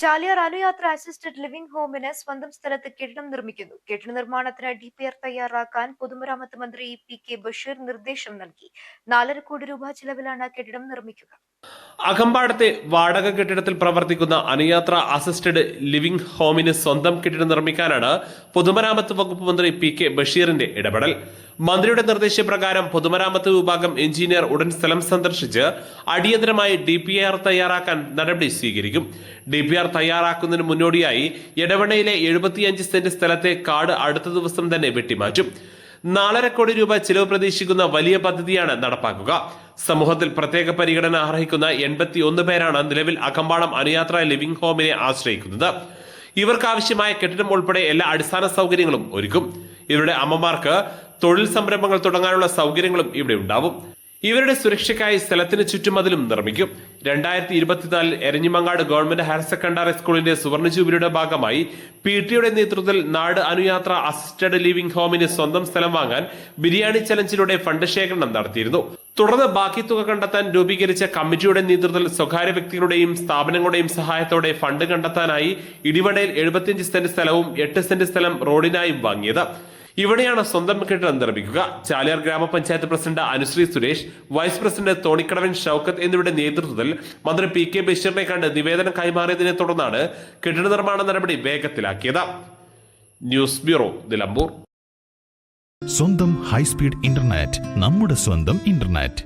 ചാലിയാർ അനുയാത്ര assisted living ഹോമിന് സ്വന്തം സ്ഥലത്ത് കെട്ടിടം നിർമ്മിക്കുന്നു. കെട്ടിട നിർമ്മാണത്തിന് DPR തയ്യാറാക്കാൻ പൊതുമരാമത്ത് മന്ത്രി PK ബഷീർ നിർദ്ദേശം നൽകി. 4.5 കോടി രൂപ ചിലവിലാണ് കെട്ടിടം നിർമ്മിക്കുക. അകമ്പാടത്തെ വാടക കെട്ടിടത്തിൽ പ്രവർത്തിക്കുന്ന അനുയാത്ര അസിസ്റ്റഡ് ലിവിംഗ് ഹോമിന് സ്വന്തം കെട്ടിടം നിർമ്മിക്കാനാണ് പൊതുമരാമത്ത് വകുപ്പ് മന്ത്രി PK ബഷീറിന്റെ ഇടപെടൽ. മന്ത്രിയുടെ നിർദ്ദേശപ്രകാരം പൊതുമരാമത്ത് വിഭാഗം എഞ്ചിനീയർ ഉടൻ സ്ഥലം സന്ദർശിച്ച് അടിയന്തരമായി DPR തയ്യാറാക്കാൻ നടപടി സ്വീകരിക്കും. DPR തയ്യാറാക്കുന്നതിന് മുന്നോടിയായി എടവണ്ണയിലെ 75 സെന്റ് സ്ഥലത്തെ കാട് അടുത്ത ദിവസം തന്നെ വെട്ടിമാറ്റും. 4.5 കോടി രൂപ ചിലവ് പ്രതീക്ഷിക്കുന്ന വലിയ പദ്ധതിയാണ് നടപ്പാക്കുക. സമൂഹത്തിൽ പ്രത്യേക പരിഗണന അർഹിക്കുന്ന 81 പേരാണ് നിലവിൽ അകമ്പാടം അനുയാത്ര ലിവിംഗ് ഹോമിനെ ആശ്രയിക്കുന്നത്. ഇവർക്കാവശ്യമായ കെട്ടിടം ഉൾപ്പെടെ എല്ലാ അടിസ്ഥാന സൗകര്യങ്ങളും ഒരുക്കും. ഇവരുടെ അമ്മമാർക്ക് തൊഴിൽ സംരംഭങ്ങൾ തുടങ്ങാനുള്ള സൗകര്യങ്ങളും ഇവിടെ ഉണ്ടാവും. ഇവരുടെ സുരക്ഷയ്ക്കായി സ്ഥലത്തിന് ചുറ്റുമതിലും നിർമ്മിക്കും. 2024 എരഞ്ഞിമങ്ങാട് ഗവൺമെന്റ് ഹയർ സെക്കൻഡറി സ്കൂളിന്റെ സുവർണ ജൂബിലിയുടെ ഭാഗമായി PTയുടെ നേതൃത്വത്തിൽ നാട് അനുയാത്ര അസിസ്റ്റഡ് ലിവിംഗ് ഹോമിന് സ്വന്തം സ്ഥലം വാങ്ങാൻ ബിരിയാണി ചലഞ്ചിലൂടെ ഫണ്ട് ശേഖരണം നടത്തിയിരുന്നു. തുടർന്ന് ബാക്കി തുക കണ്ടെത്താൻ രൂപീകരിച്ച കമ്മിറ്റിയുടെ നേതൃത്വത്തിൽ സ്വകാര്യ വ്യക്തികളുടെയും സ്ഥാപനങ്ങളുടെയും സഹായത്തോടെ ഫണ്ട് കണ്ടെത്താനായി ഇടിവണ്ണയിൽ 75 സെന്റ് സ്ഥലവും 8 സെന്റ് സ്ഥലം റോഡിനായും വാങ്ങിയത്. ഇവിടെയാണ് സ്വന്തം കെട്ടിടം നിർമ്മിക്കുക. ചാലിയാർ ഗ്രാമപഞ്ചായത്ത് president Anusree Suresh, vice president Thonikkadavan Shoukath എന്നിവരുടെ നേതൃത്വത്തിൽ മന്ത്രി PK ബഷീറിനെ കണ്ട് നിവേദനം കൈമാറിയതിനെ തുടർന്നാണ് കെട്ടിട നിർമ്മാണ നടപടി വേഗത്തിലാക്കിയത്. News bureau, Nilambur. സ്വന്തം ഹൈസ്പീഡ് ഇന്റർനെറ്റ്, നമ്മുടെ സ്വന്തം ഇന്റർനെറ്റ്.